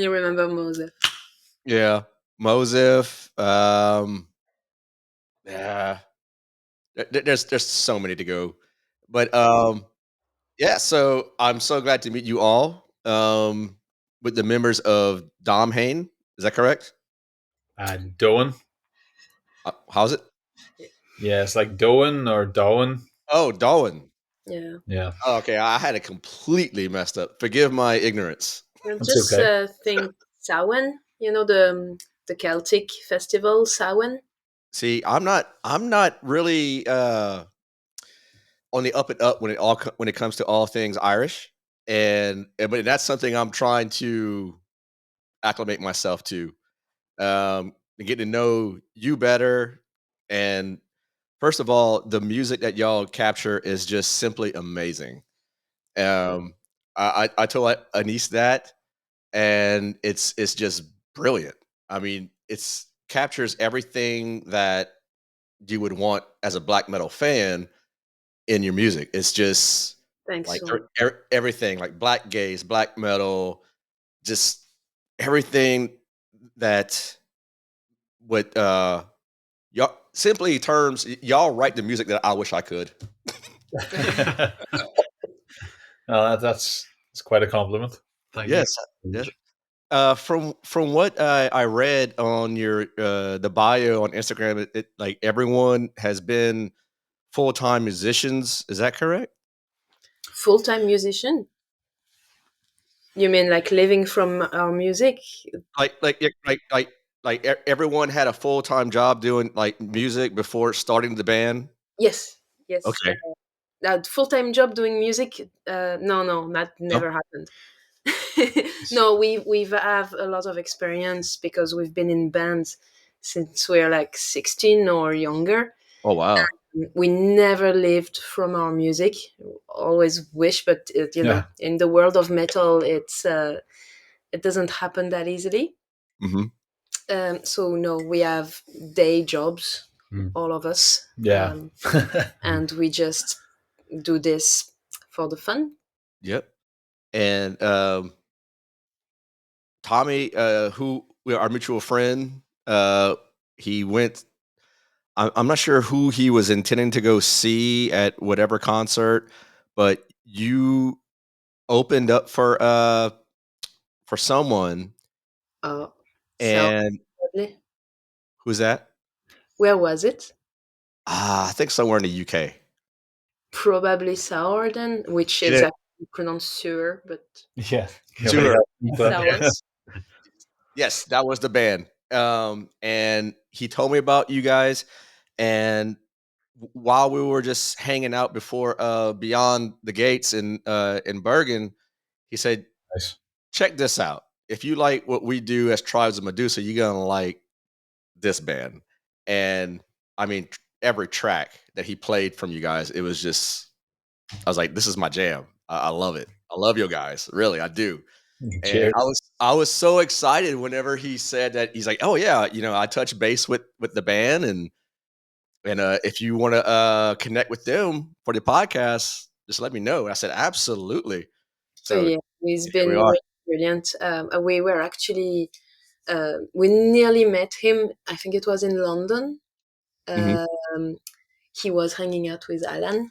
You remember Moses? Yeah, Mosif. Yeah, there's so many to go, but yeah. So I'm so glad to meet you all. With the members of Domhain. Is that correct? Doan. How's it? Yeah, it's like Doan or Doan. Oh, Darwin. Yeah. Yeah, Oh, okay, I had it completely messed up. Forgive my ignorance. that's Just okay. think Samhain, the Celtic festival Samhain. See, I'm not really on the up and up when it comes to all things Irish, but that's something I'm trying to acclimate myself to. And getting to know you better, and first of all, the music that y'all capture is just simply amazing. Um, I told Anais that, and it's just brilliant. I mean, it's captures everything that you would want as a black metal fan in your music. It's just Thanks like so much. everything, like black gaze, black metal, just everything that would y'all simply terms y'all write the music that I wish I could. Well, that's quite a compliment. Thank Yes, you. yes. From what I read on your the bio on Instagram, like everyone has been full time musicians. Is that correct? Full-time musician? You mean like living from our music? Everyone had a full time job doing like music before starting the band. Yes, yes. Okay. That full-time job doing music? No, that No? never happened. No, we've have a lot of experience because we've been in bands since we're like 16 or younger. Oh wow. We never lived from our music. Always wish, but Yeah. in the world of metal, it doesn't happen that easily. Hmm. So no, we have day jobs, Mm. all of us. Yeah. And we just do this for the fun. Yep. And Tommy, our mutual friend, he went. I'm not sure who he was intending to go see at whatever concert, but you opened up for someone, So and who's that? where was it? I think somewhere in the UK. Probably Sourden, which He is did. actually pronounced sewer, but Yeah. Sure. Sour. Yes, that was the band. And he told me about you guys, and while we were just hanging out before beyond the gates in Bergen, he said, Nice. check this out. If you like what we do as Tribes of Medusa, you're gonna like this band. And I mean, every track that he played from you guys, it was just I was like, this is my jam. I love it. I love you guys, really, I do. And Cheers. I was so excited whenever he said that. He's like, oh yeah, I touch base with the band, and if you want to connect with them for the podcast, just let me know. And I said, absolutely. Oh So yeah, he's here we been are. really brilliant. We were actually we nearly met him. I think it was in London. Mhm. He was hanging out with Alan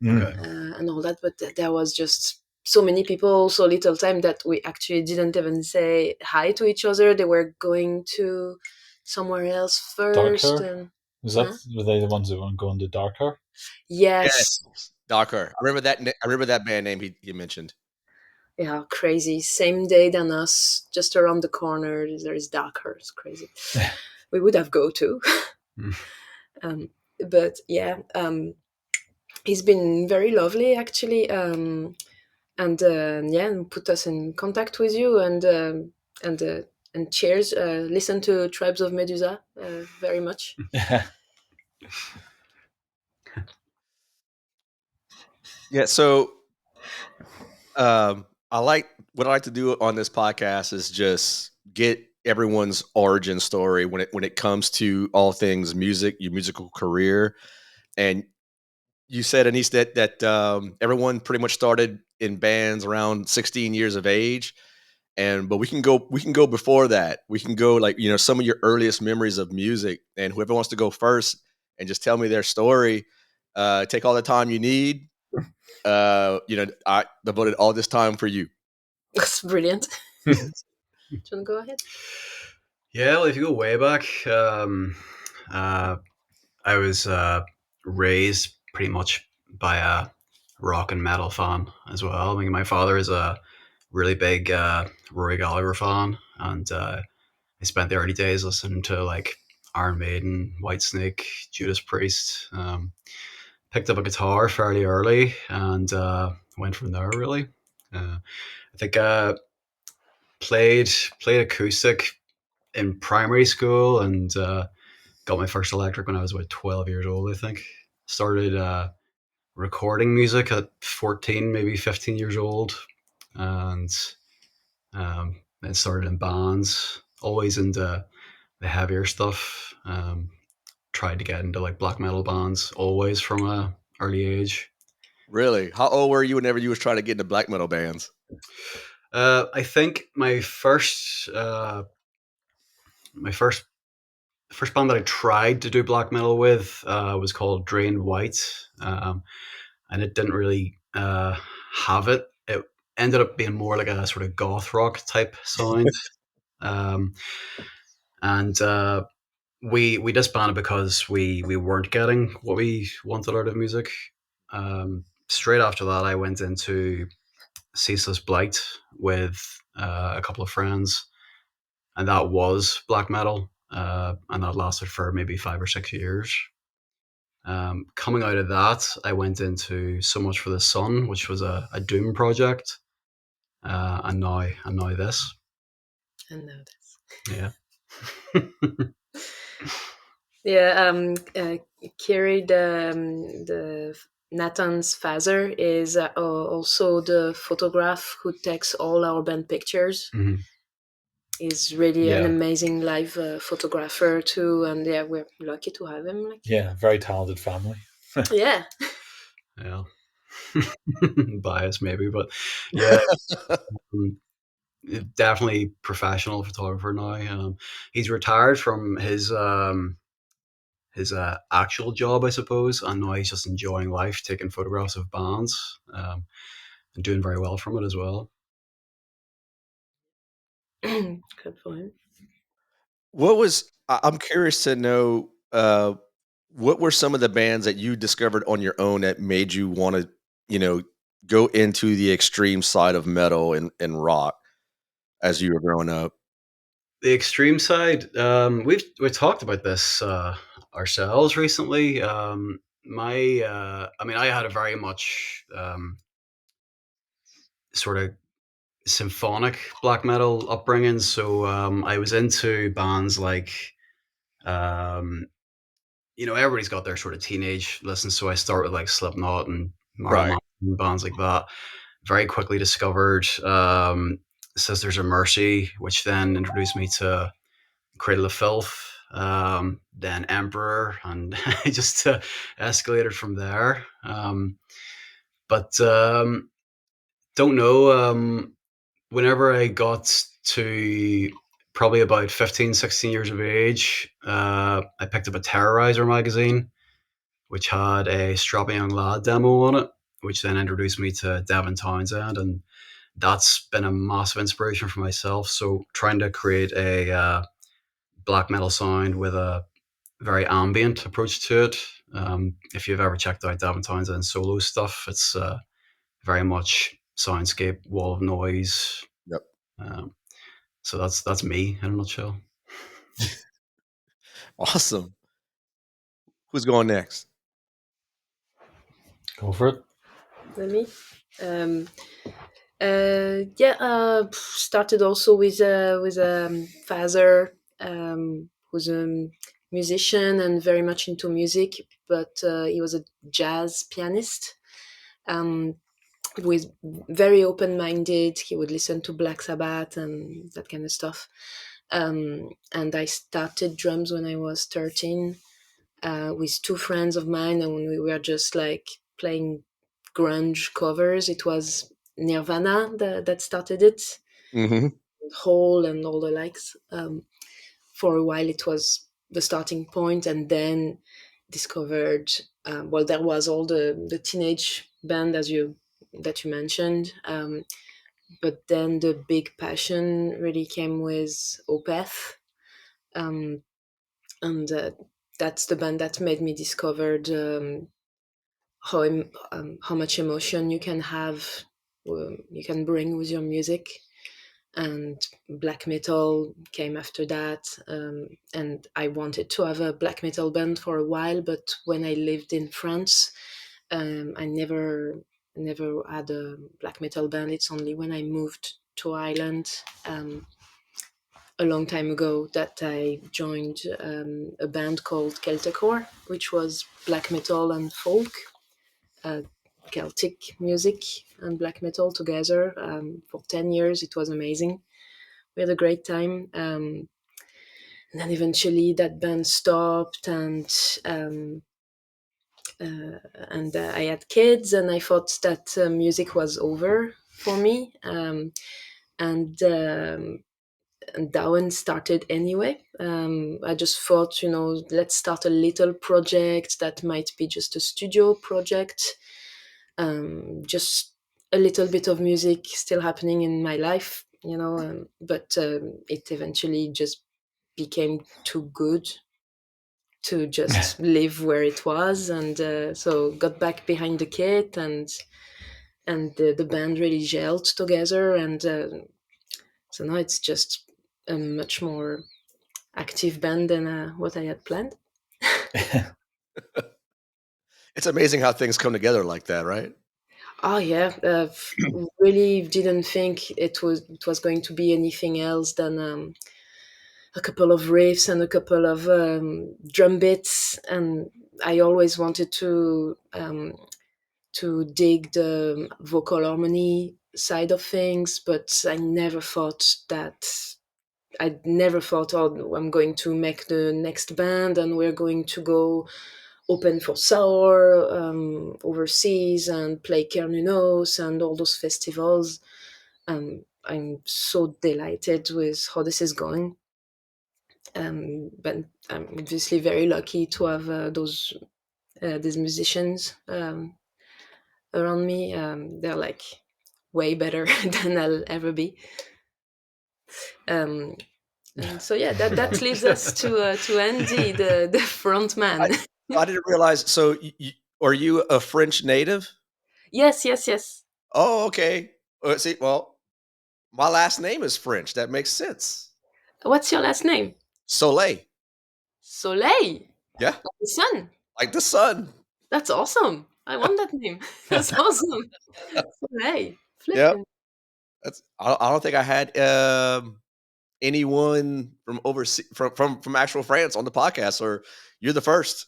Okay. and all that, but there was just so many people, so little time that we actually didn't even say hi to each other. They were going to somewhere else first. Darker? Were they the ones that want to go into Darker? Yes. Yes, Docker. I remember that. I remember that band name he mentioned. Yeah, crazy. Same day than us, just around the corner. There is Darker. It's crazy. We would have go to. um, but yeah, he's been very lovely actually, and put us in contact with you, and and cheers. Listen to Tribes of Medusa very much. Yeah. So I like what I like to do on this podcast is just get everyone's origin story when it comes to all things music, your musical career. And you said, Anise, that everyone pretty much started in bands around 16 years of age. And but we can go before that. We can go like, some of your earliest memories of music, and whoever wants to go first and just tell me their story, take all the time you need. I devoted all this time for you. That's brilliant. Do you want to go ahead? Yeah, well, if you go way back, uh, I was raised pretty much by a rock and metal fan as well. I mean, my father is a really big Rory Gallagher fan, and I spent the early days listening to like Iron Maiden, Whitesnake, Judas Priest. Picked up a guitar fairly early and went from there. Really, I think played played acoustic in primary school and got my first electric when I was about 12 years old. I think started recording music at 14, maybe 15 years old, and then started in bands. Always into the heavier stuff. Tried to get into like black metal bands always from a early age. Really? How old were you whenever you was trying to get into black metal bands? I think my first first band that I tried to do black metal with was called Drained White, and it didn't really have it. It ended up being more like a sort of goth rock type sound, um, and we disbanded because we weren't getting what we wanted out of music. Straight after that, I went into Ceaseless Blight with a couple of friends, and that was black metal, and that lasted for maybe 5 or 6 years. Coming out of that, I went into So Much for the Sun, which was a Doom project, and now this. And now this. Yeah. Yeah, Kiri, the Nathan's father, is also the photograph who takes all our band pictures. Mhm. He's really an Yeah. amazing live photographer too, and yeah, we're lucky to have him. Like, Yeah, very talented family. yeah, Yeah. Bias maybe, but yeah, um, definitely professional photographer now. He's retired from his actual job, I suppose, and now he's just enjoying life, taking photographs of bands, and doing very well from it as well. good for him. I'm curious to know, what were some of the bands that you discovered on your own that made you want to, you know, go into the extreme side of metal and rock as you were growing up? The extreme side, we talked about this ourselves recently. I mean, I had a very much sort of symphonic black metal upbringing, so I was into bands like, um, everybody's got their sort of teenage listens. So I start with like Slipknot and Marilyn Right. Manson and bands like that. Very quickly discovered Sisters of Mercy, which then introduced me to Cradle of Filth, then Emperor, and I just escalated from there. But don't know. Whenever I got to probably about 15, 16 years of age, I picked up a Terrorizer magazine, which had a Strapping Young Lad demo on it, which then introduced me to Devin Townsend. And that's been a massive inspiration for myself. So trying to create a black metal sound with a very ambient approach to it. If you've ever checked out Devin Townsend's solo stuff, it's very much soundscape, wall of noise. Yep. Um, so that's me in a nutshell. Awesome. Who's going next? Go for it. Let me. Um, yeah, started also with father, who's a musician and very much into music, but he was a jazz pianist. Um, was very open-minded. He would listen to Black Sabbath and that kind of stuff. And I started drums when I was 13 with two friends of mine, and when we were just like playing grunge covers. It was Nirvana that started it. Mm-hmm. whole and all the likes. For a while, it was the starting point, and then discovered. Well, there was all the teenage band that you mentioned, but then the big passion really came with Opeth, um, and that's the band that made me discover how much emotion you can have, you can bring with your music. And black metal came after that, and I wanted to have a black metal band for a while, but when I lived in France, I never had a black metal band. It's only when I moved to Ireland, a long time ago, that I joined a band called Celticor, which was black metal and folk, uh, Celtic music and black metal together. For 10 years, it was amazing. We had a great time. And then eventually that band stopped, and I had kids, and I thought that music was over for me. And that one started anyway. I just thought, let's start a little project that might be just a studio project, just a little bit of music still happening in my life, but it eventually just became too good to just live where it was, and so got back behind the kit, and the band really gelled together, and so now it's just a much more active band than what I had planned. It's amazing how things come together like that, right? Oh yeah, really didn't think it was going to be anything else than a couple of riffs and a couple of drum beats, and I always wanted to dig the vocal harmony side of things, but I never thought, oh, I'm going to make the next band and we're going to go open for Sour overseas and play Kernunos and all those festivals. I'm so delighted with how this is going. But I'm obviously very lucky to have these musicians around me. They're like way better than I'll ever be. And so yeah, that leads us to Andy, the front I, man. I didn't realize. So, are you a French native? Yes, yes, yes. Oh, okay. See, well, my last name is French. That makes sense. What's your last name? Soleil. Soleil. Yeah, Like the sun. like the sun. That's awesome. I want that name. That's awesome. Soleil. Yep. Flipping. I don't think I had anyone from overseas from actual France on the podcast, or you're the first.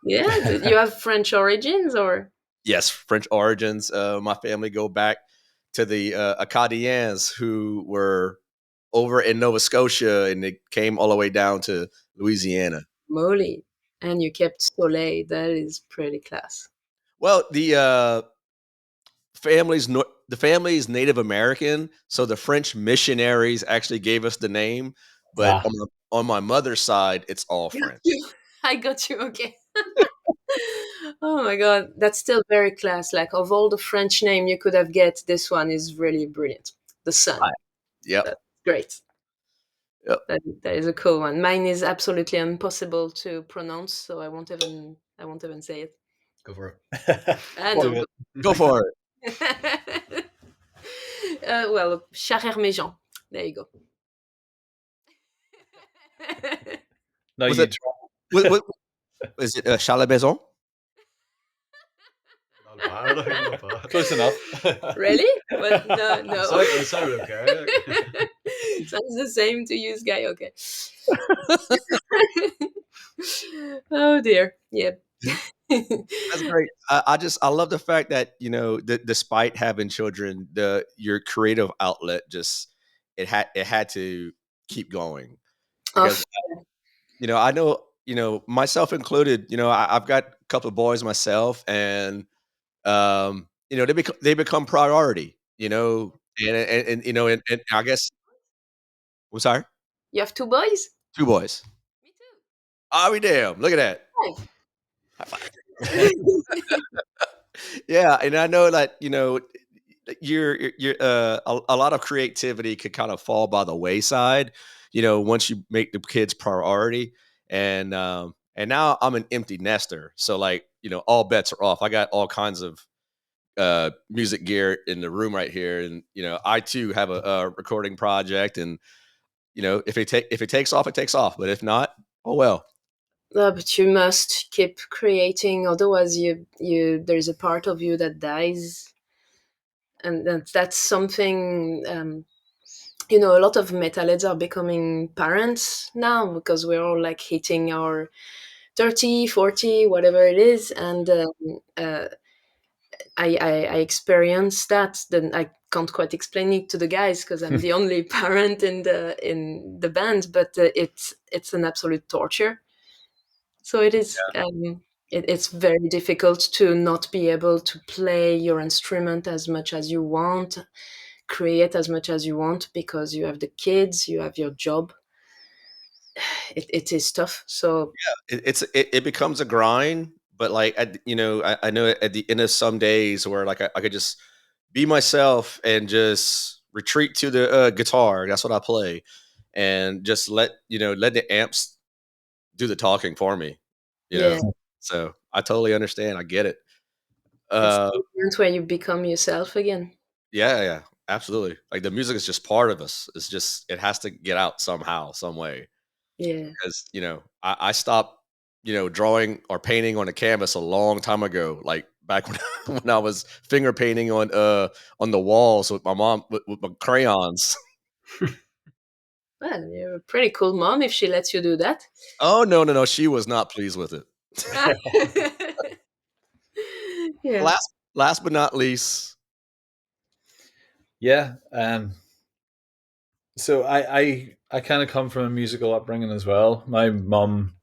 Yeah. Did you have French origins or? Yes, French origins. My family go back to the Acadians, who were over in Nova Scotia, and they came all the way down to Louisiana. Moly. And you kept Soleil. That is pretty class. Well, the family's Native American, so the French missionaries actually gave us the name. But Ah. on my mother's side, it's all French. I got you. Okay. Oh my god, that's still very class. Like, of all the French name you could have get, this one is really brilliant. The sun. Yep. That's great. Yep. That is a cool one. Mine is absolutely impossible to pronounce, so I won't even say it. Go for it. No. Go for it. Well, Charère-Méjean. There you go. No, Was you it? What is it? Chalabezon? Not bad, not bad. close enough. Really? Well, no. It sounded okay. Sounds the same to use guy. Okay. Oh dear. Yeah. That's great. I love the fact that despite having children, your creative outlet it had to keep going, because I know, myself included. I've got a couple of boys myself, and they become priority. And I guess I'm sorry. You have two boys? 2 boys. Me too. I'll be damned. Look at that. Five. High five. Yeah, and I know that, you're a lot of creativity could kind of fall by the wayside, once you make the kids priority. And now I'm an empty nester. So like, all bets are off. I got all kinds of music gear in the room right here. And, I too have a recording project, and, if it takes off, it takes off. But if not, oh well. No, but you must keep creating, otherwise there's a part of you that dies, and that's something. A lot of metalheads are becoming parents now because we're all like hitting our 30, 40, whatever it is, and uh, I experienced that. Then I can't quite explain it to the guys because I'm the only parent in the band, but it's an absolute torture. So it is. It's very difficult to not be able to play your instrument as much as you want, create as much as you want, because you have the kids, you have your job. It is tough. So It becomes a grind, but like, I know at the end of some days where like I could just be myself and just retreat to the guitar. That's what I play, and just let the amps do the talking for me. You yeah, know, so I totally understand. I get it. it's Uh, the moment where you become yourself again. yeah, yeah, absolutely. Like the music is just part of us. It's just it has to get out somehow, some way. Yeah. Because I stopped drawing or painting on a canvas a long time ago, like back when when I was finger painting on the walls with my mom with my crayons. Well, you're a pretty cool mom if she lets you do that. Oh, no, no, no, she was not pleased with it. Yeah. Last but not least. Yeah. So I kind of come from a musical upbringing as well. My mum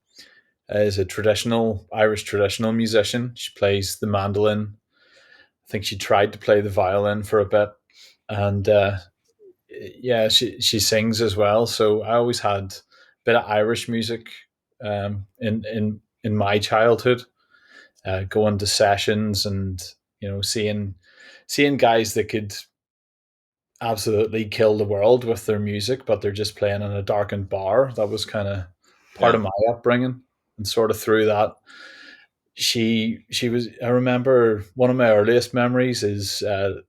is a traditional Irish traditional musician. She plays the mandolin. I think she tried to play the violin for a bit, and yeah, she sings as well. So I always had a bit of Irish music in my childhood, going to sessions and seeing guys that could absolutely kill the world with their music, but they're just playing in a darkened bar. That was kind of part Yeah. of my upbringing, and sort of through that, she was. I remember one of my earliest memories is a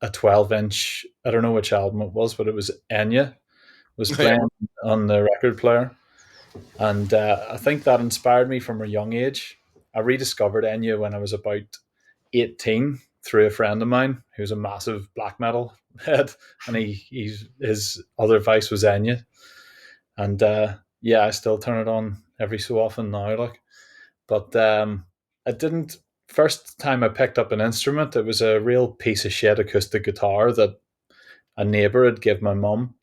12-inch. I don't know which album it was, but it was Enya was Yeah. playing on the record player, and I think that inspired me from a young age. I rediscovered Enya when I was about 18 through a friend of mine who's a massive black metal head, and his other vice was Enya, and yeah, I still turn it on every so often now, like. But I didn't. First time I picked up an instrument, it was a real piece of shit acoustic guitar that a neighbor had given my mum,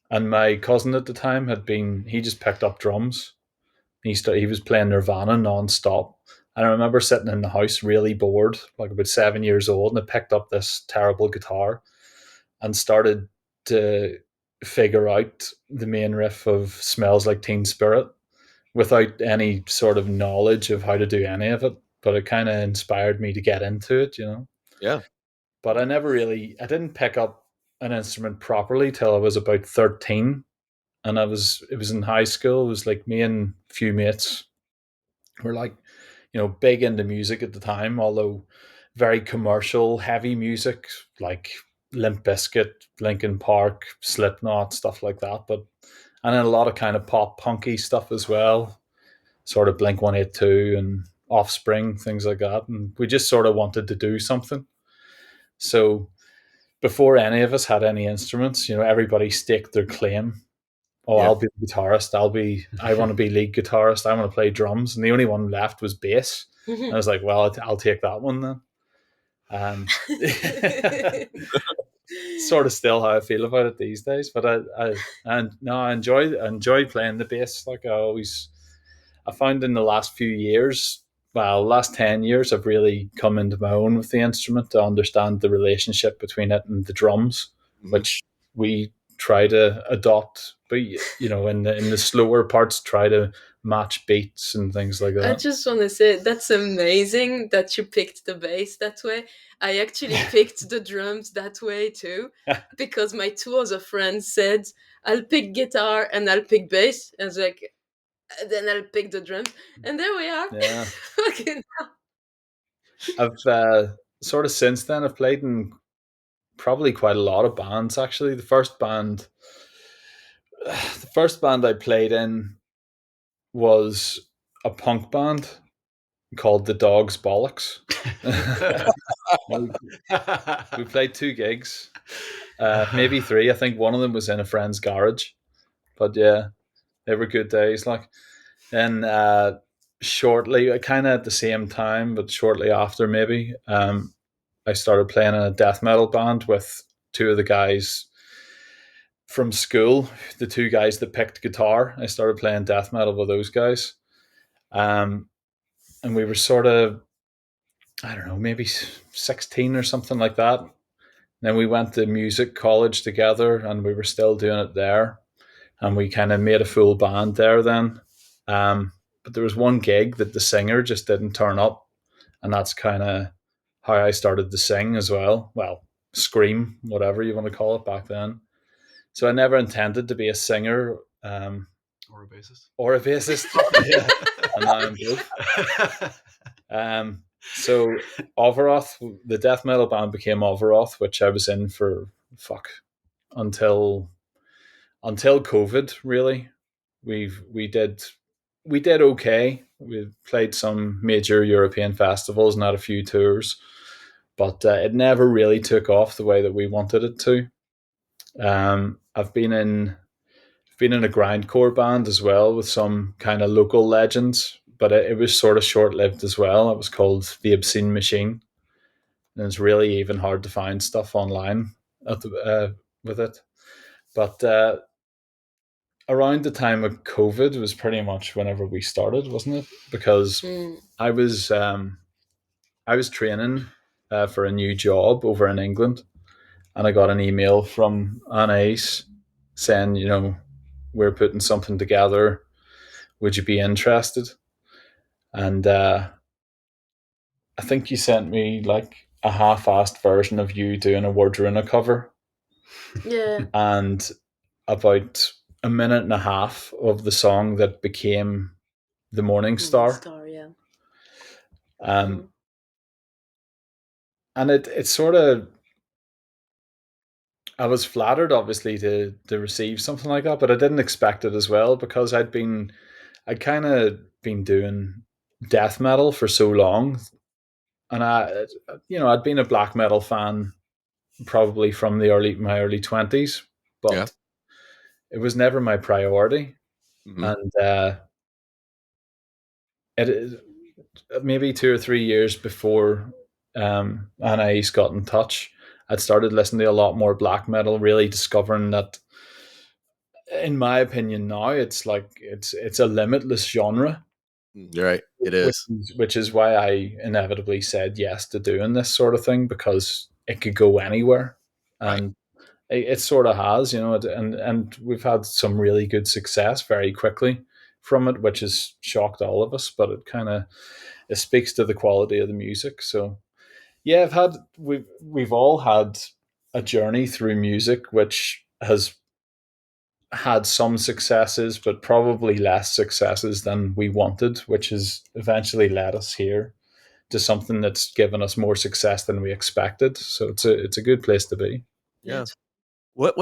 and my cousin at the time he just picked up drums. He was playing Nirvana non-stop. And I remember sitting in the house really bored, like about 7 years old, and I picked up this terrible guitar and started to figure out the main riff of Smells Like Teen Spirit without any sort of knowledge of how to do any of it. But it kind of inspired me to get into it. Yeah. But I didn't pick up an instrument properly till I was about 13. And it was in high school. It was like me and a few mates were like, big into music at the time, although very commercial, heavy music like Limp Bizkit, Linkin Park, Slipknot, stuff like that. And then a lot of kind of pop punky stuff as well, sort of Blink 182 and Offspring, things like that. And we just sort of wanted to do something. So before any of us had any instruments, everybody staked their claim. Oh, Yeah. I'll be the guitarist. I want to be lead guitarist. I want to play drums. And the only one left was bass. And I was like, well, I'll take that one then. Sort of still how I feel about it these days. But I enjoy playing the bass. Like I found in the last few years, well, last 10 years, I've really come into my own with the instrument to understand the relationship between it and the drums, Mhm. which we try to adopt, but in the slower parts, try to match beats and things like I that. just want to say that's amazing that you picked the bass that way. I actually picked the drums that way too, because my two other friends said, I'll pick guitar and I'll pick bass. And I was like, then I'll pick the drums. And there we are. Yeah. Fucking I've sort of since then I've played in probably quite a lot of bands actually. The first band I played in was a punk band called the Dogs Bollocks. We played 2 gigs, maybe 3. I think one of them was in a friend's garage, but yeah, they were good days. Like, then shortly, kind of at the same time, but shortly after, maybe I started playing in a death metal band with 2 of the guys from school, the 2 guys that picked guitar. I started playing death metal with those guys. And we were sort of, I don't know, maybe 16 or something like that. Then we went to music college together and we were still doing it there. And we kind of made a full band there then. But there was one gig that the singer just didn't turn up. And that's kind of how I started to sing as well. Well, scream, whatever you want to call it back then. So I never intended to be a singer or a bassist. or a bassist. Yeah. And now I'm both. So Overoth, the death metal band became Overoth, which I was in for until COVID. Really, we did okay. We played some major European festivals and had a few tours, but it never really took off the way that we wanted it to. I've been in a grindcore band as well with some kind of local legends, but it was sort of short lived as well. It was called The Obscene Machine, and it's really even hard to find stuff online with it. But around the time of COVID was pretty much whenever we started, wasn't it? Because I was training for a new job over in England, and I got an email from Anais saying, we're putting something together. Would you be interested? And I think you sent me like a half-assed version of you doing a Wordruna cover. Yeah. And about a minute and a half of the song that became The Morning Star. Yeah. And it sort of, I was flattered obviously to receive something like that, but I didn't expect it as well, because I'd kind of been doing death metal for so long, and I'd been a black metal fan probably from my early 20s, but it was never my priority. Mm-hmm. And it maybe 2 or 3 years before Anais got in touch, I'd started listening to a lot more black metal, really discovering that, in my opinion now, it's like it's a limitless genre. You're right, it is. Which is why I inevitably said yes to doing this sort of thing, because it could go anywhere. And it sort of has, and we've had some really good success very quickly from it, which has shocked all of us, but it speaks to the quality of the music. So yeah, we've all had a journey through music which has had some successes, but probably less successes than we wanted, which has eventually led us here to something that's given us more success than we expected. So it's a good place to be. Yeah. What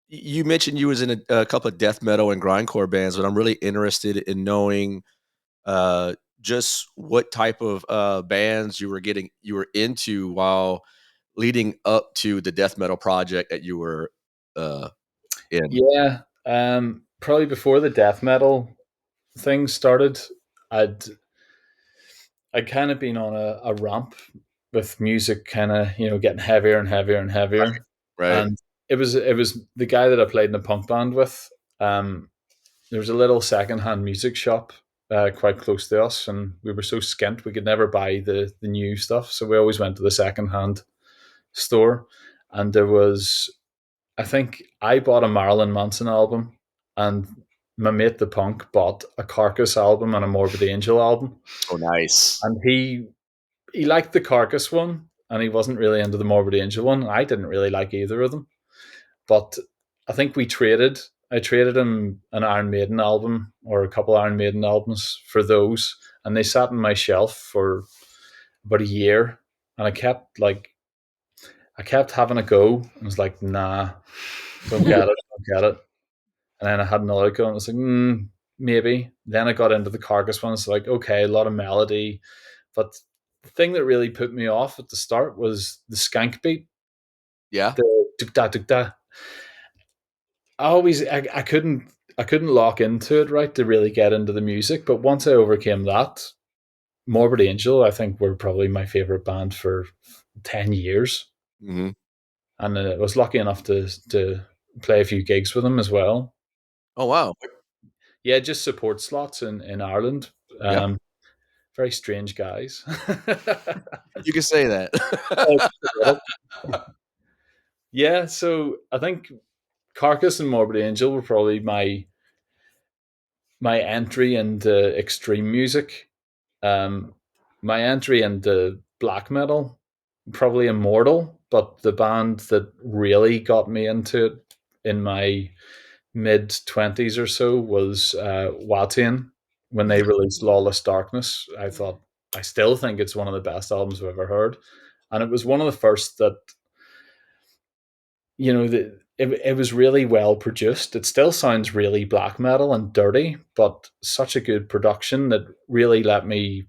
you mentioned you was in a couple of death metal and grindcore bands, but I'm really interested in knowing just what type of bands you were into while leading up to the death metal project that you were in. Yeah, probably before the death metal thing started, I'd kind of been on a ramp with music, kind of getting heavier and heavier and heavier. Right. And it was the guy that I played in a punk band with. There was a little secondhand music shop quite close to us, and we were so skint we could never buy the new stuff, so we always went to the secondhand store. And there was I think I bought a Marilyn Manson album, and my mate the punk bought a Carcass album and a Morbid Angel album, Oh, nice. and he liked the Carcass one, and he wasn't really into the Morbid Angel one. I didn't really like either of them, but I think we traded. I traded him an Iron Maiden album or a couple Iron Maiden albums for those, and they sat on my shelf for about a year, and I kept having a go. I was like, nah, don't get it, don't get it. And then I had another go, and I was like, maybe. Then I got into the Carcass one. It's like, okay, a lot of melody, but the thing that really put me off at the start was the skank beat, Yeah. the duk da duk da. I couldn't lock into it right to really get into the music. But once I overcame that, Morbid Angel, I think, were probably my favorite band for 10 years, Mm-hmm. and I was lucky enough to play a few gigs with them as well. Oh, wow. Yeah, just support slots in Ireland. Yeah. Um, very strange guys. You can say that. Yeah, so I think Carcass and Morbid Angel were probably my entry into extreme music. Um, my entry into black metal, probably Immortal, but the band that really got me into it in my mid 20s or so was Watain. When they released Lawless Darkness, I still think it's one of the best albums I've ever heard, and it was one of the first that it was really well produced. It still sounds really black metal and dirty, but such a good production that really let me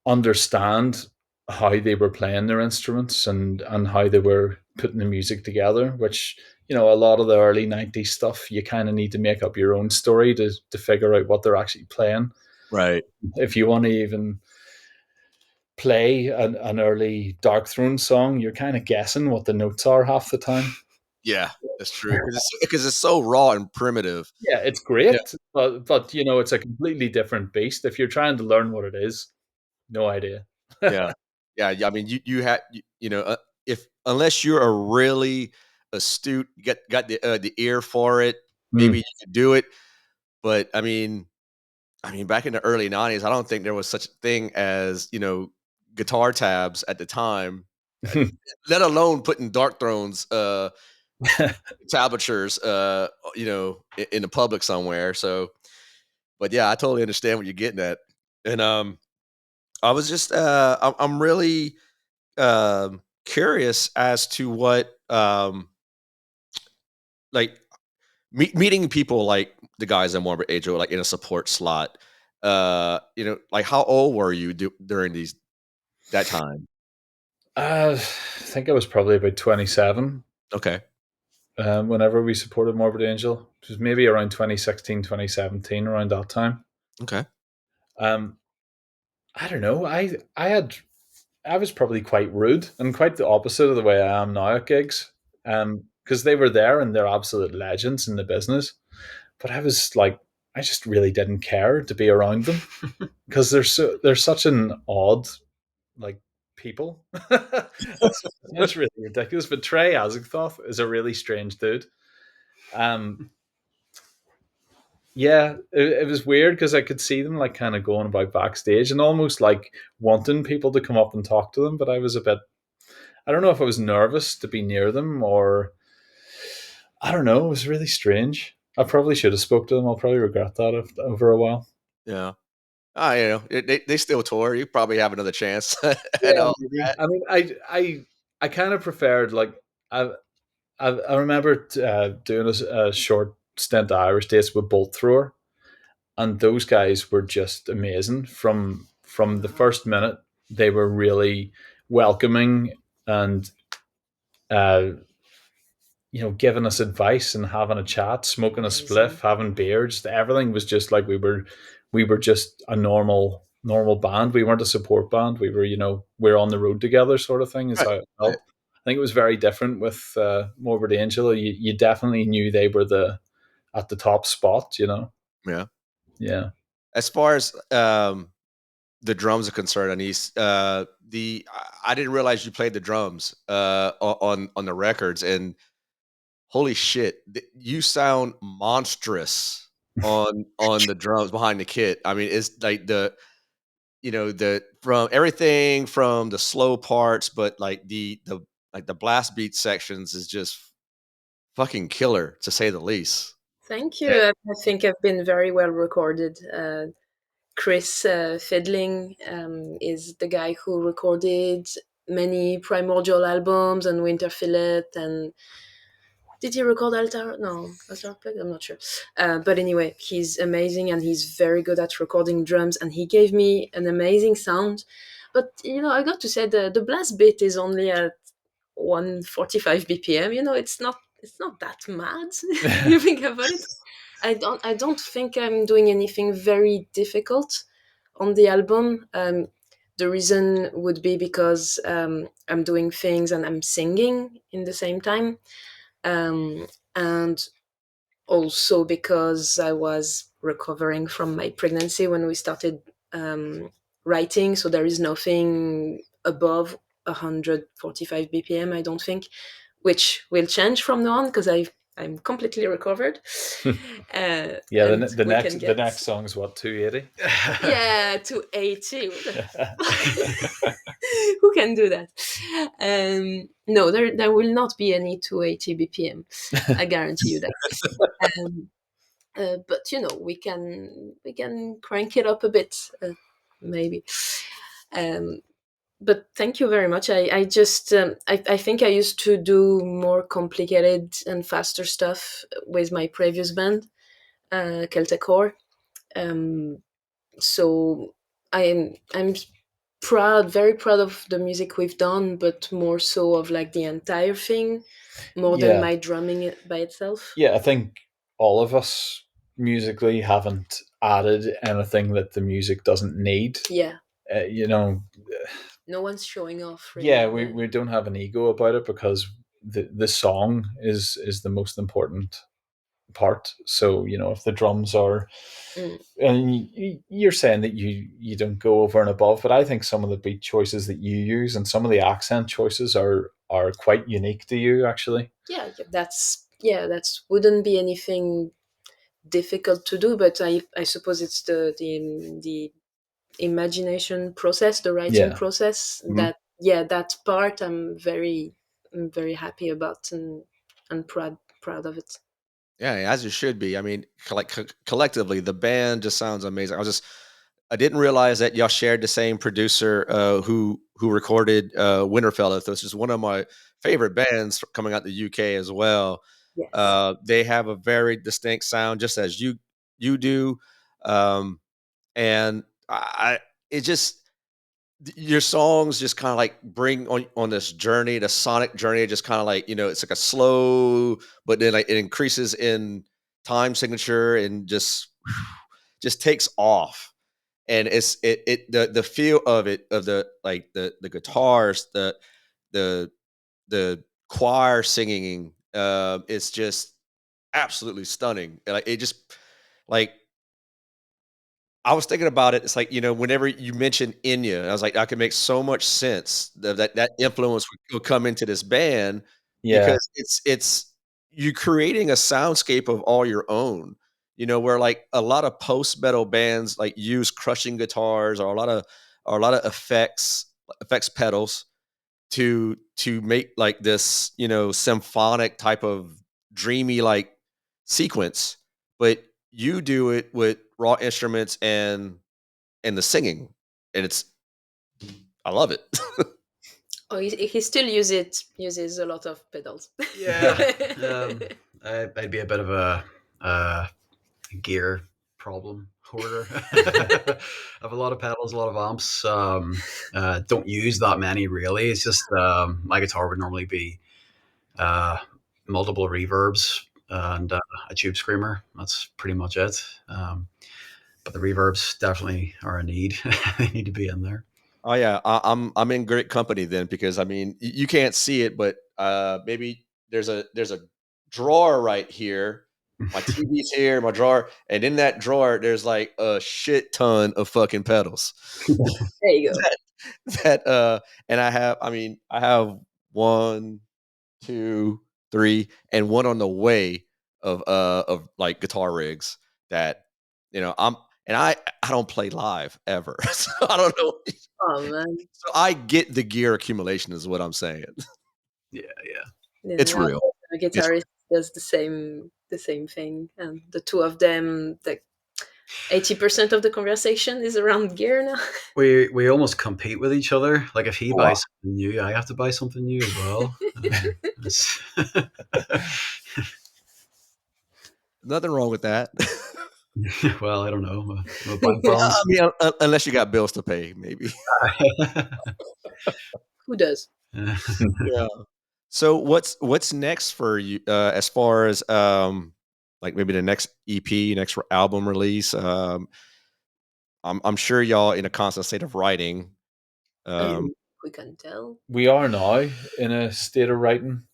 understand how they were playing their instruments and how they were putting the music together, which a lot of the early 90s stuff, you kind of need to make up your own story to figure out what they're actually playing. Right. If you want to even play an early Dark Throne song, you're kind of guessing what the notes are half the time. Yeah, that's true. Because it's so raw and primitive. Yeah, it's Yeah. great, but it's a completely different beast. If you're trying to learn what it is, no idea. Yeah. Yeah. I mean, you had, if unless you're a really astute, got the ear for it, maybe you could do it. But I mean, back in the early '90s, I don't think there was such a thing as guitar tabs at the time, let alone putting Dark Thrones tablatures, in the public somewhere. So, but yeah, I totally understand what you're getting at, and I was just, I'm really curious as to what, like meeting people like the guys in Morbid Angel, like in a support slot. Like how old were you during that time? I think I was probably about 27 Okay. whenever we supported Morbid Angel. It was maybe around 2016, 2017, around that time. Okay. Um, I don't know. I was probably quite rude and quite the opposite of the way I am now at gigs. Because they were there and they're absolute legends in the business. But I was like, I just really didn't care to be around them because they're such an odd like people. That's really ridiculous. But Trey Azagthoth is a really strange dude. Um, yeah, it was weird because I could see them like kind of going about backstage and almost like wanting people to come up and talk to them. But I was a bit, I don't know if I was nervous to be near them or I don't know. It was really strange. I probably should have spoke to them. I'll probably regret that over a while. Yeah. They still tour. You probably have another chance and Yeah, all maybe. that. I mean, I kind of preferred like I I remember doing a short stint at Irish Dates with Bolt Thrower, and those guys were just amazing from the first minute. They were really welcoming and uh, giving us advice and having a chat, smoking a spliff, having beers. Everything was just like we were just a normal band. We weren't a support band. We were we're on the road together sort of thing. Is Right. how it felt. I think it was very different with Morbid Angel. You definitely knew they were the at the top spot. Yeah. Yeah. As far as the drums are concerned, Anais, I didn't realize you played the drums on the records, and holy shit, you sound monstrous on the drums behind the kit. I mean, it's like the from everything from the slow parts, but like the blast beat sections is just fucking killer, to say the least. Thank you. Yeah. I think I've been very well recorded. Chris Fidling is the guy who recorded many Primordial albums and Winter Fillet. And did he record Altar? No, Altar Plague? I'm not sure. But anyway, he's amazing and he's very good at recording drums. And he gave me an amazing sound. But I got to say the blast beat is only at 145 BPM. It's not that mad. You think about it. I don't think I'm doing anything very difficult on the album. The reason would be because I'm doing things and I'm singing in the same time, and also because I was recovering from my pregnancy when we started writing. So there is nothing above 145 BPM, I don't think, which will change from now on because I'm completely recovered. Yeah, And the we can next get song's what, 280? yeah, 280. Who can do that? No, there will not be any 280 BPM. I guarantee you that. Um, but we can crank it up a bit, maybe. Um, but thank you very much. I just I think I used to do more complicated and faster stuff with my previous band, Celtic Core. Um, so I'm proud, very proud of the music we've done, but more so of like the entire thing, more than Yeah. my drumming by itself. Yeah, I think all of us musically haven't added anything that the music doesn't need. Yeah, No one's showing off really. Yeah, we don't have an ego about it because the song is the most important part. So if the drums are, and you're saying that you don't go over and above, but I think some of the beat choices that you use and some of the accent choices are quite unique to you, actually. Yeah, that's wouldn't be anything difficult to do, but I suppose it's the imagination process, the writing process. That part I'm very happy about and proud of it. Yeah, as it should be. I mean, collectively, the band just sounds amazing. I didn't realize that y'all shared the same producer who recorded Winterfell, which is one of my favorite bands coming out the UK as well. Yes. They have a very distinct sound, just as you do, and it just your songs just kind of like bring on this journey, the sonic journey. Just kind of like it's like a slow, but then like it increases in time signature and just takes off. And the feel of it, of the guitars, the the choir singing, it's just absolutely stunning. Like it just like I was thinking about it. It's like, whenever you mention Enya, I was like, that could make so much sense that influence would come into this band Yeah. because it's you creating a soundscape of all your own. Where like a lot of post metal bands like use crushing guitars or a lot of effects pedals to make like this, symphonic type of dreamy like sequence, but you do it with raw instruments and the singing, and I love it. Oh, he still uses a lot of pedals. Yeah, I'd be a bit of a gear problem hoarder. I have a lot of pedals, a lot of amps. Don't use that many really. It's just my guitar would normally be uh, multiple reverbs and a tube screamer. That's pretty much it. But the reverbs definitely are a need. They need to be in there. Oh yeah, I'm in great company then, because I mean you can't see it, but maybe there's a drawer right here. My TV's here, my drawer, and in that drawer there's like a shit ton of fucking pedals. There you go. that and I have 1, 2, 3, and one on the way of like guitar rigs that I don't play live ever, so I don't know. Oh man. So I get the gear accumulation, is what I'm saying. Yeah, yeah. It's Yeah, real. the It's guitarist does the same thing, and the two of them, like 80% of the conversation is around gear now. We almost compete with each other. Like if he wow. buys something new, I have to buy something new as well. Nothing wrong with that. Well, I don't know. My bank I balance. mean, unless you got bills to pay, maybe. Who does? Yeah. So what's next for you as far as like maybe the next EP, next album release? I'm sure y'all in a constant state of writing. We can tell. We are now in a state of writing.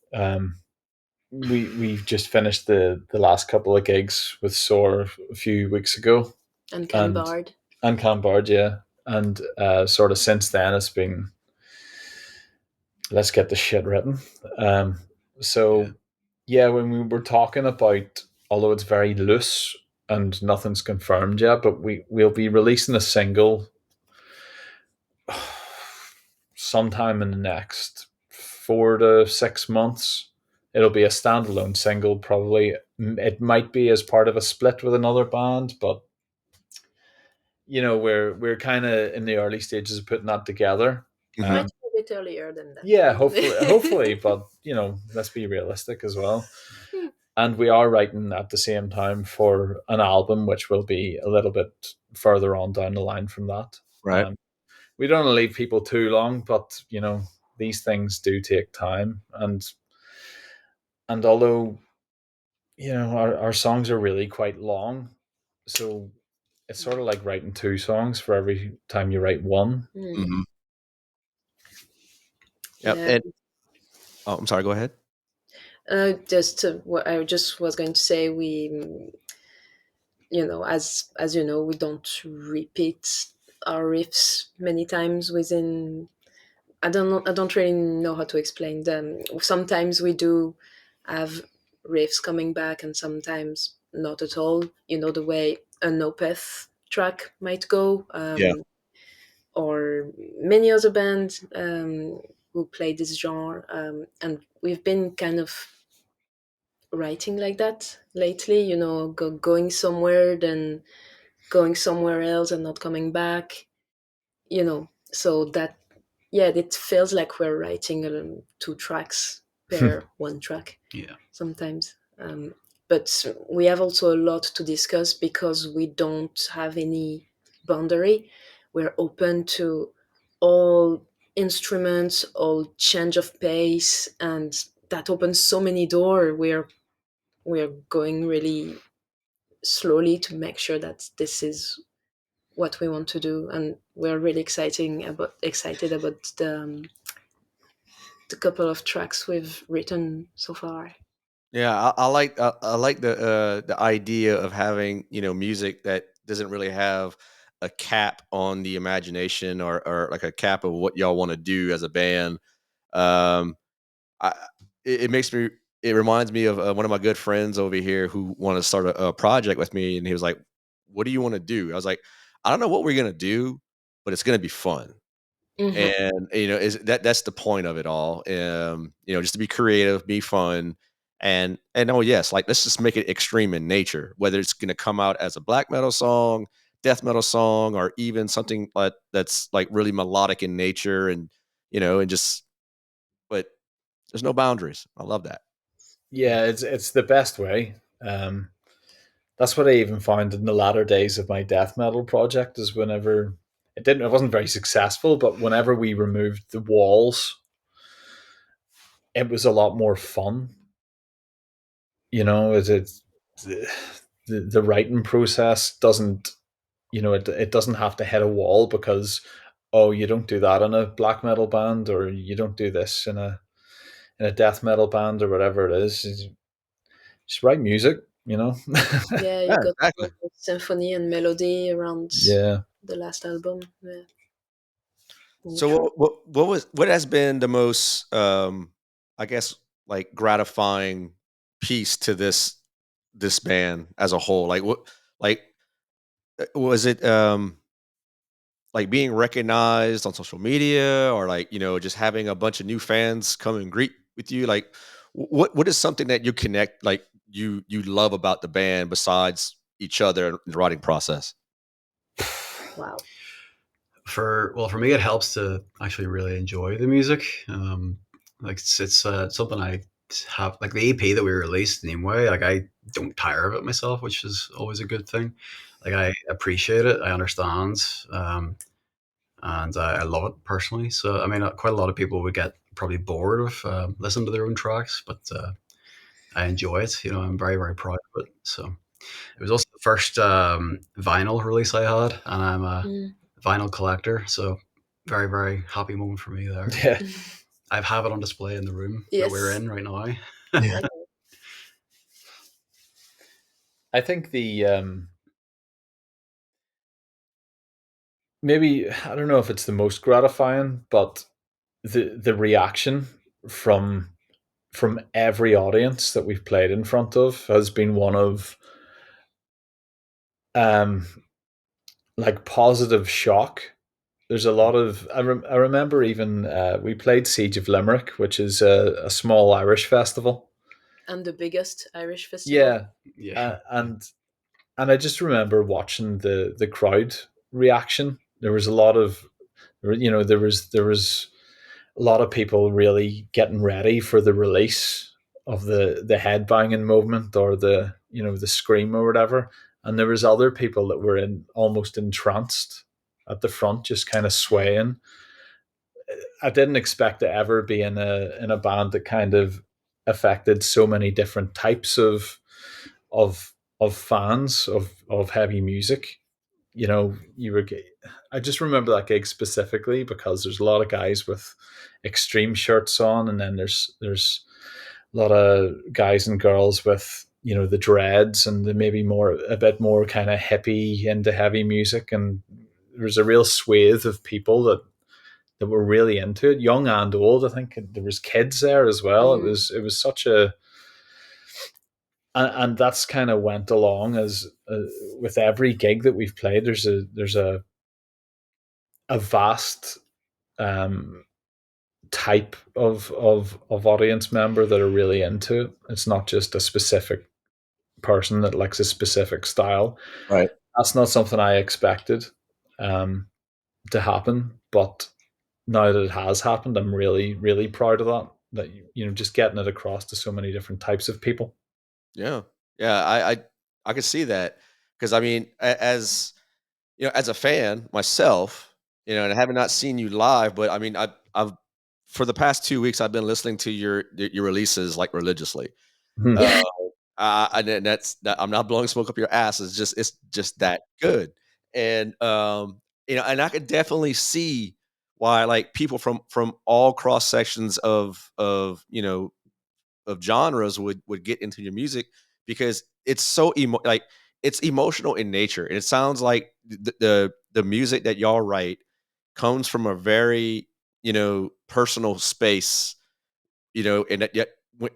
We've just finished the last couple of gigs with Soar a few weeks ago, And and Canbard. Canbard, yeah, and sort of since then it's been let's get the shit written. So yeah, when we were talking about, although it's very loose and nothing's confirmed yet, but we'll be releasing a single sometime in the next 4 to 6 months. It'll be a standalone single, probably. It might be as part of a split with another band, but we're kind of in the early stages of putting that together. It might be a bit earlier than that. Yeah, hopefully, but let's be realistic as well. And we are writing at the same time for an album, which will be a little bit further on down the line from that. Right. We don't want to leave people too long, but these things do take time, and although our songs are really quite long, so it's sort of like writing 2 songs for every time you write one. Mm-hmm. Yep. Yeah. And I'm sorry. Go ahead. What I just was going to say, we, as you know, we don't repeat our riffs many times within. I don't know. I don't really know how to explain them. Sometimes we do have riffs coming back, and sometimes not at all. The way an Opeth track might go, Yeah. or many other bands who play this genre, and we've been kind of writing like that lately. Going somewhere, then going somewhere else, and not coming back. So that, yeah, it feels like we're writing 2 tracks per one track. Yeah. Sometimes. But we have also a lot to discuss because we don't have any boundary. We're open to all instruments, all change of pace, and that opens so many doors. We're going really slowly to make sure that this is what we want to do, and we're really excited about the couple of tracks we've written so far. Yeah, I like the idea of having music that doesn't really have a cap on the imagination or like a cap of what y'all want to do as a band. Um, I it reminds me of one of my good friends over here who wanted to start a project with me, and he was like, "What do you want to do?" I was like, "I don't know what we're gonna do, but it's gonna be fun." Mm-hmm. And is that's the point of it all. Just to be creative, be fun, and oh yes, like let's just make it extreme in nature, whether it's going to come out as a black metal song, death metal song, or even something like that's like really melodic in nature, and just, but there's no boundaries. I love that. Yeah, it's the best way. That's what I even found in the latter days of my death metal project, is whenever it wasn't very successful, but whenever we removed the walls, it was a lot more fun. It's the writing process doesn't, it doesn't have to hit a wall because, oh, you don't do that in a black metal band, or you don't do this in a death metal band, or whatever it is. Just write music. Yeah, you Yeah, got exactly. symphony and melody around Yeah. the last album. Yeah. So what has been the most I guess like gratifying piece to this band as a whole? Like what like was it like being recognized on social media, or like, just having a bunch of new fans come and greet with you? Like what is something that you connect, like you love about the band besides each other in the writing process? Wow. For me, it helps to actually really enjoy the music. Like it's something I have, like the EP that we released anyway. Like I don't tire of it myself, which is always a good thing. Like I appreciate it, I understand, and I love it personally. So I mean, quite a lot of people would get probably bored of listening to their own tracks, but I enjoy it. I'm very very proud of it. So it was also the first vinyl release I had, and I'm a Mm. vinyl collector. So very, very happy moment for me there. Yeah. I have it on display in the room that we're Yes. in right now. Yeah. I think the maybe, I don't know if it's the most gratifying, but the reaction from every audience that we've played in front of has been one of um like positive shock. There's a lot of I remember even we played Siege of Limerick, which is a small Irish festival. And the biggest Irish festival. Yeah, Yeah. and I just remember watching the crowd reaction. There was a lot of, there was a lot of people really getting ready for the release of the head banging movement, or the scream or whatever, and there was other people that were in almost entranced at the front, just kind of swaying. I didn't expect to ever be in a band that kind of affected so many different types of fans of heavy music. You were. I just remember that gig specifically because there's a lot of guys with extreme shirts on, and then there's a lot of guys and girls with the dreads and the maybe more a bit more kind of hippie into heavy music, and there's a real swathe of people that were really into it, young and old. I think there was kids there as well. It Mm. was it was such a and that's kind of went along as with every gig that we've played. There's a vast um, type of audience member that are really into it. It's not just a specific person that likes a specific style. Right. That's not something I expected um, to happen, but now that it has happened, I'm really, really proud of that. That just getting it across to so many different types of people. Yeah. Yeah. I could see that because I mean, as as a fan myself, and I have not seen you live, but I mean, I've for the past 2 weeks I've been listening to your releases like religiously. Mhm. Yeah. Uh, and I'm not blowing smoke up your ass. It's just that good, and and I could definitely see why like people from all cross sections of genres would get into your music because it's so like it's emotional in nature, and it sounds like the music that y'all write comes from a very personal space, and that yet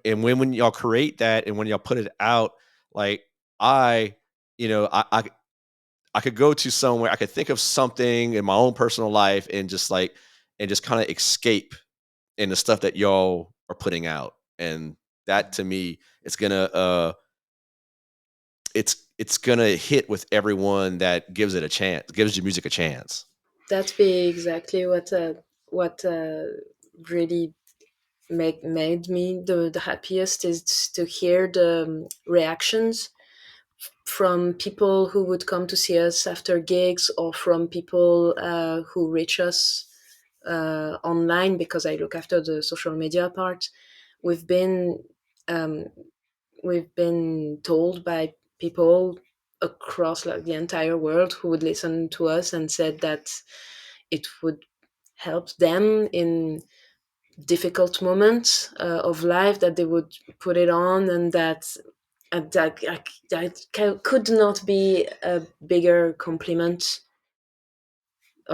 and when y'all create that and when y'all put it out, like I you know I could go to somewhere, I could think of something in my own personal life and just kind of escape in the stuff that y'all are putting out. And that to me, it's gonna hit with everyone that gives it a chance, gives your music a chance. That's be exactly what really made me the happiest is to hear the reactions from people who would come to see us after gigs, or from people who reach us online, because I look after the social media part. We've been um, we've been told by people across like the entire world who would listen to us and said that it would help them in difficult moments of life, that they would put it on, and that could not be a bigger compliment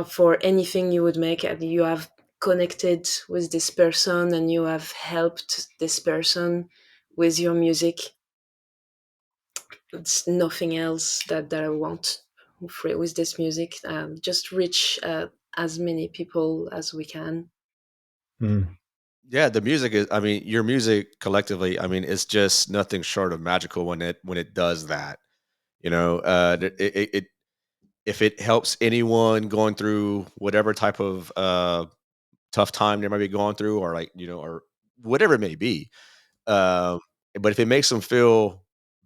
for anything you would make. And you have connected with this person and you have helped this person with your music. It's nothing else that I want with this music. Just reach as many people as we can. Mm. Yeah, the music is. I mean, your music collectively. I mean, it's just nothing short of magical when it does that. You know, it if it helps anyone going through whatever type of tough time they might be going through, or like or whatever it may be. Um, but if it makes them feel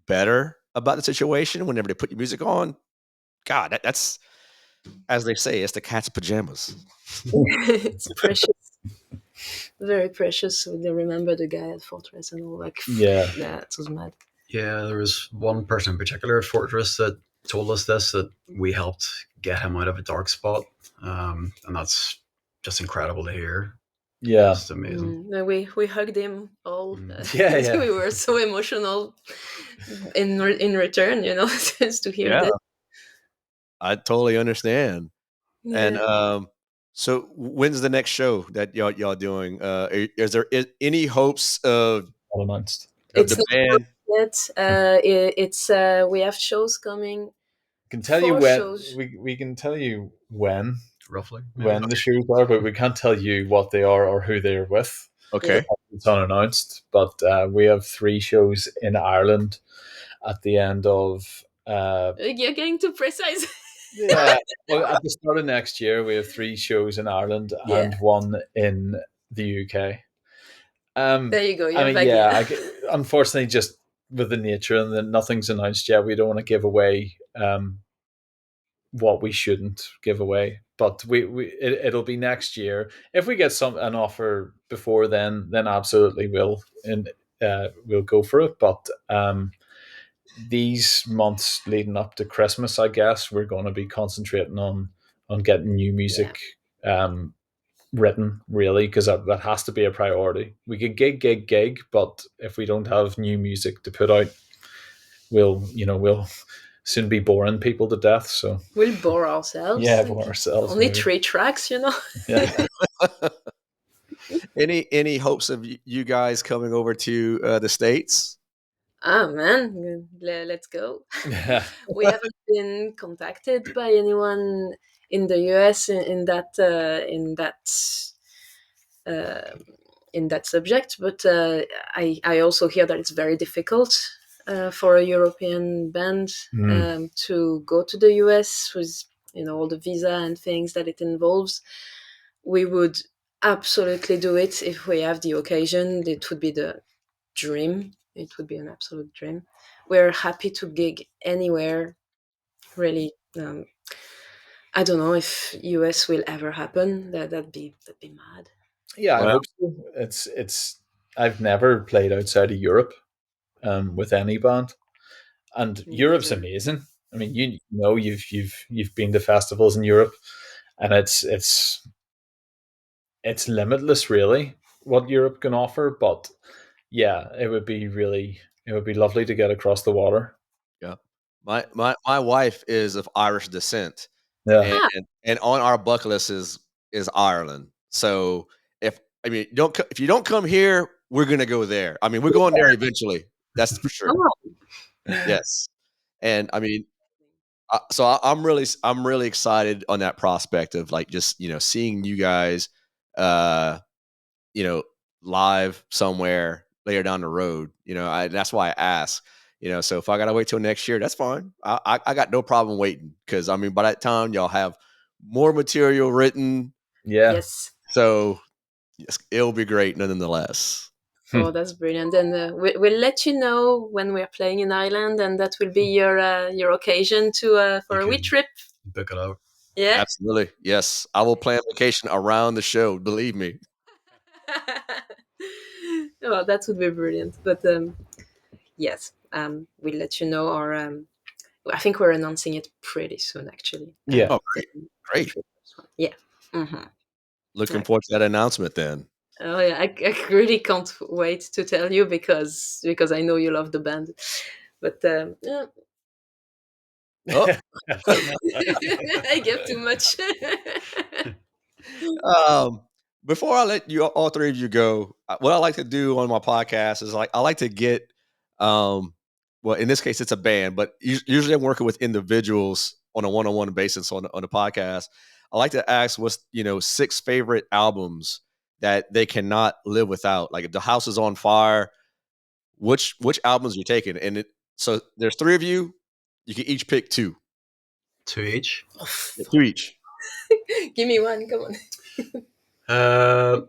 better about the situation whenever they put your music on, God, that's as they say, it's the cat's pajamas. It's precious, very precious. We remember the guy at Fortress and all. Like, Yeah. yeah, it was mad. Yeah, there was one person in particular at Fortress that told us this, that we helped get him out of a dark spot, and that's just incredible to hear. Yeah. It's amazing. No, we hugged him all. Yeah, yeah. We were so emotional in return, just to hear Yeah, this. I totally understand. And Yeah. so when's the next show that y'all doing? Is there any hopes of Announced. It's the not out band? yet. It's we have shows coming. Can tell you 4 when shows. we can tell you Roughly, maybe. when the shows are, but we can't tell you what they are or who they're with. Yeah. Okay, It's unannounced. But we have 3 shows in Ireland at the end of You're getting too precise. yeah. Well, at the start of next year, we have 3 shows in Ireland Yeah. and 1 in the UK. There you go. You I have mean, yeah. idea. Unfortunately, just with the nature and that nothing's announced yet, we don't want to give away what we shouldn't give away. But it'll be next year. If we get an offer before then absolutely we'll go for it. But these months leading up to Christmas, I guess we're going to be concentrating on getting new Yeah. music written, really, because that has to be a priority. We could gig, but if we don't have new music to put out, we'll soon be boring people to death. So We'll bore ourselves. yeah, for ourselves, Only maybe. 3 tracks. Yeah. any hopes of you guys coming over to the States? Ah, man, let's go. Yeah. We haven't been contacted by anyone in the US uh, in that subject, but I also hear that it's very difficult for a European band Mm. to go to the US with all the visa and things that it involves. We would absolutely do it if we have the occasion. It would be the dream. It would be an absolute dream. We're happy to gig anywhere, really. I don't know if US will ever happen. That'd be mad. Yeah, I Well, hope so. It's I've never played outside of Europe with any band, and Me Europe's neither. amazing. I mean, you know, you've been to festivals in Europe, and it's limitless, really, what Europe can offer. But yeah, it would be lovely to get across the water. yeah. My wife is of Irish descent, Yeah, and Ah, and on our bucket list is Ireland. So if you don't come here, we're gonna go there. I mean, we're going there eventually. That's for sure. oh, Yes, and I mean, I'm really excited on that prospect of like just seeing you guys, uh, you know, live somewhere later down the road. That's why I ask. So if I gotta wait till next year, that's fine. I got no problem waiting because I mean by that time y'all have more material written, yeah. yes. so yes, it'll be great nonetheless. Oh, that's brilliant. And we'll let you know when we're playing in Ireland, and that will be your occasion to You for a wee can trip. book it out. Yeah. Absolutely, yes. I will plan vacation around the show. Believe me. Well, that would be brilliant. But yes, we'll let you know. Or I think we're announcing it pretty soon, actually. Yeah. Oh, great, The great. first one. Yeah. Mm-hmm. Looking Right. forward to that announcement then. Oh yeah, I really can't wait to tell you because I know you love the band. But yeah. Oh, I give too much. um, before I let you all three of you go, what I like to do on my podcast is I like to get well, in this case it's a band, but usually I'm working with individuals on a one-on-one basis on the podcast. I like to ask what's 6 favorite albums that they cannot live without. Like if the house is on fire, which albums you're taking? And so there's 3 of you. You can each pick 2. 2 each. 2 each. Give me one. Come on.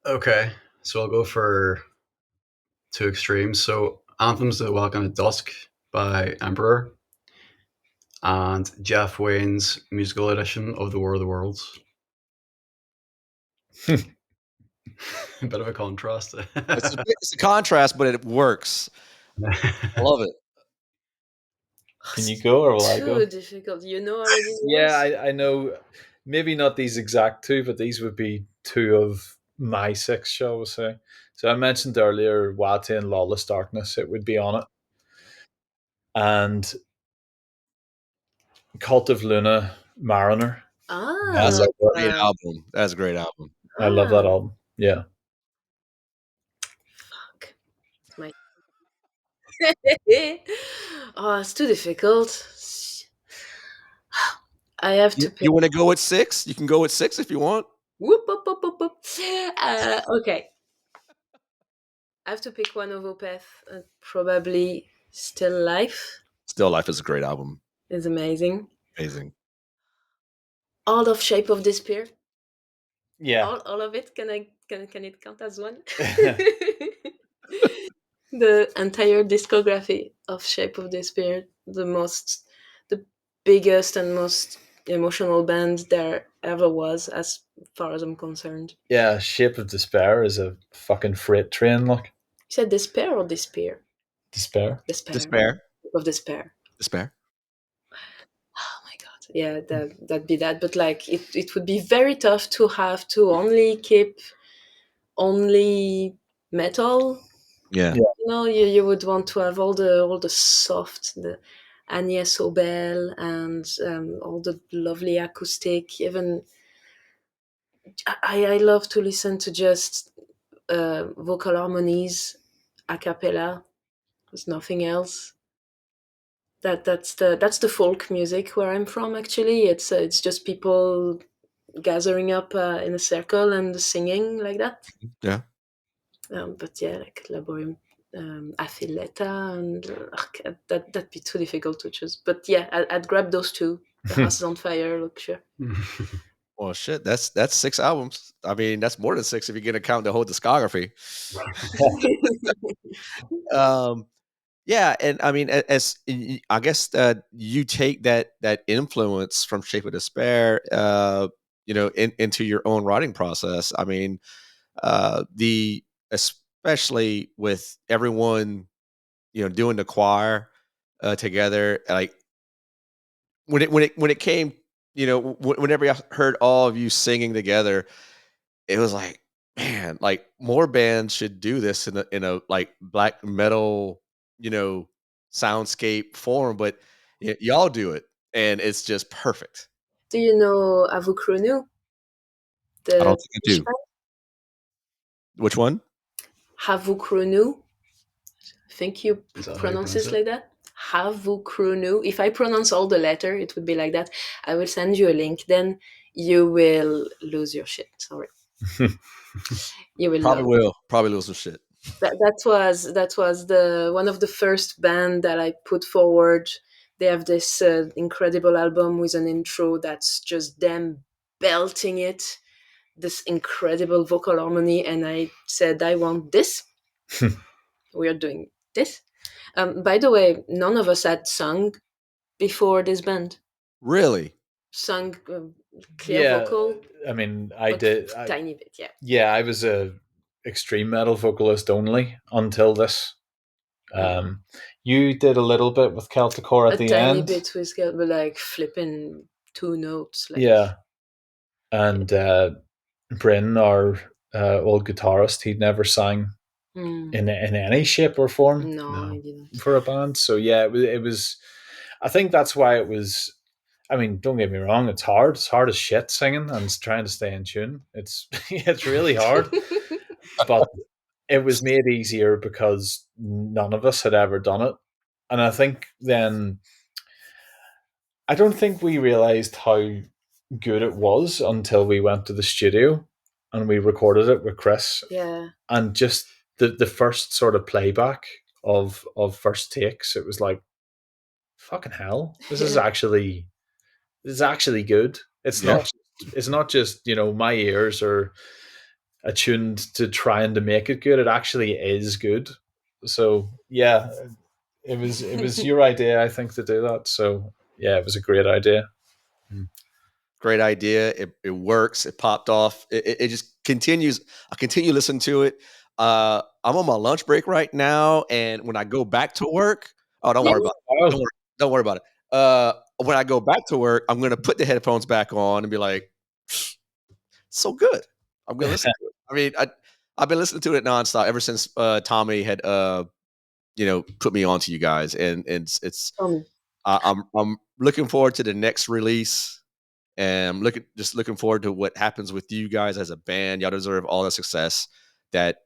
Okay, so I'll go for 2 extremes. So Anthems That Welcome at Dusk by Emperor and Jeff Wayne's musical edition of The War of the Worlds. A bit of a contrast. It's a contrast, but it works. I love it. Can you go or will I go? Too difficult. You know already. Yeah, I know. Maybe not these exact 2, but these would be 2 of my 6, shall we say. So I mentioned earlier Wate and Lawless Darkness. It would be on it. And Cult of Luna, Mariner. That's Ah, a great album. That's a great album. I love that album. Yeah. Fuck. It's my. Oh, it's too difficult. I have to pick. You want to go with 6? You can go with 6 if you want. Whoop, whoop, whoop, whoop, whoop. Okay. I have to pick one of Opeth. Probably Still Life. Still Life is a great album. It's amazing. Amazing. All of Shape of Despair. Yeah. All of it. Can it count as one? The entire discography of Shape of Despair, the biggest and most emotional band there ever was, as far as I'm concerned. Yeah, Shape of Despair is a fucking freight train, look. You said despair or despair? Despair. Despair. Shape of Despair. Despair. Oh my god. Yeah, that'd be that. But like it would be very tough to have to only keep only metal. Yeah. You would want to have all the soft, the Agnès Obel and all the lovely acoustic. Even I love to listen to just vocal harmonies a cappella. There's nothing else. That's the folk music where I'm from. Actually, it's just people gathering up in a circle and singing like that. Yeah. But yeah, like Laborium, Affiletta, and that'd be too difficult to choose. But yeah, I'd grab those 2. The House is on Fire. Look, sure. Well, shit, that's 6 albums. I mean, that's more than 6 if you're gonna count the whole discography. Yeah, and I mean, as I guess you take that influence from Shape of Despair, into your own writing process. I mean, especially with everyone, doing the choir together, like when it came, whenever I heard all of you singing together, it was like, man, like more bands should do this in a like black metal, soundscape form, but y'all do it, and it's just perfect. Do you know Avukrunu? I don't think I do. Which one? Havukrunu. I think you pronounce it like that. Havukrunu. If I pronounce all the letter, it would be like that. I will send you a link. Then you will lose your shit. Sorry. You will probably lose some shit. That was the one of the first band that I put forward. They have this incredible album with an intro that's just them belting it, this incredible vocal harmony, and I said, I want this. We are doing this. By the way, none of us had sung before this band. Really? Sung clear vocal. I mean, I did tiny bit. Yeah. Yeah, I was a extreme metal vocalist only until this. You did a little bit with Celticor at the end. A tiny bit with but like flipping 2 notes. Like. Yeah, and Bryn, our old guitarist, he'd never sang in any shape or form. No, he didn't. For a band. So yeah, it was. I think that's why it was I mean, don't get me wrong, it's hard. It's hard as shit singing and trying to stay in tune. It's it's really hard, but it was made easier because none of us had ever done it. And I think then I don't think we realized how good it was until we went to the studio and we recorded it with Chris. Yeah. And just the first sort of playback of first takes, it was like, fucking hell, this is actually good. It's not just, you know, my ears are attuned to trying to make it good. It actually is good. So yeah, it was your idea, I think, to do that. So yeah, it was a great idea. Great idea. It works. It popped off. It just continues. I continue listening to it. I'm on my lunch break right now, and when I go back to work, don't worry about it. Don't worry about it. When I go back to work, I'm gonna put the headphones back on and be like, so good. I'm gonna listen to it. I mean, I've been listening to it nonstop ever since Tommy had put me on to you guys, and it's I'm looking forward to the next release. And I'm looking forward to what happens with you guys as a band. Y'all deserve all the success that's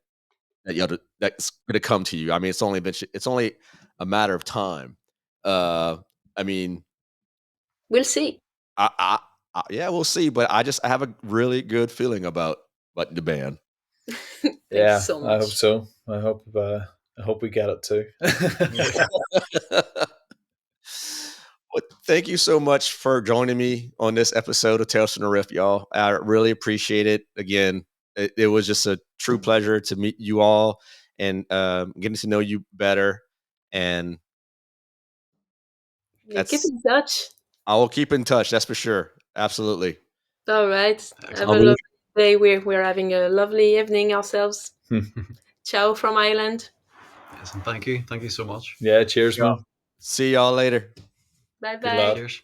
gonna come to you. I mean, it's only a matter of time. I mean, we'll see. Yeah, we'll see. But I have a really good feeling about the band. Thanks so much. I hope so. I hope we get it too. Well, thank you so much for joining me on this episode of Tales from the Riff, y'all. I really appreciate it. Again, it was just a true pleasure to meet you all and getting to know you better. And keep in touch. I will keep in touch. That's for sure. Absolutely. All right. Have a lovely day. We're having a lovely evening ourselves. Ciao from Ireland. Yes, and thank you. Thank you so much. Yeah, cheers, man. See y'all later. Bye-bye. Cheers.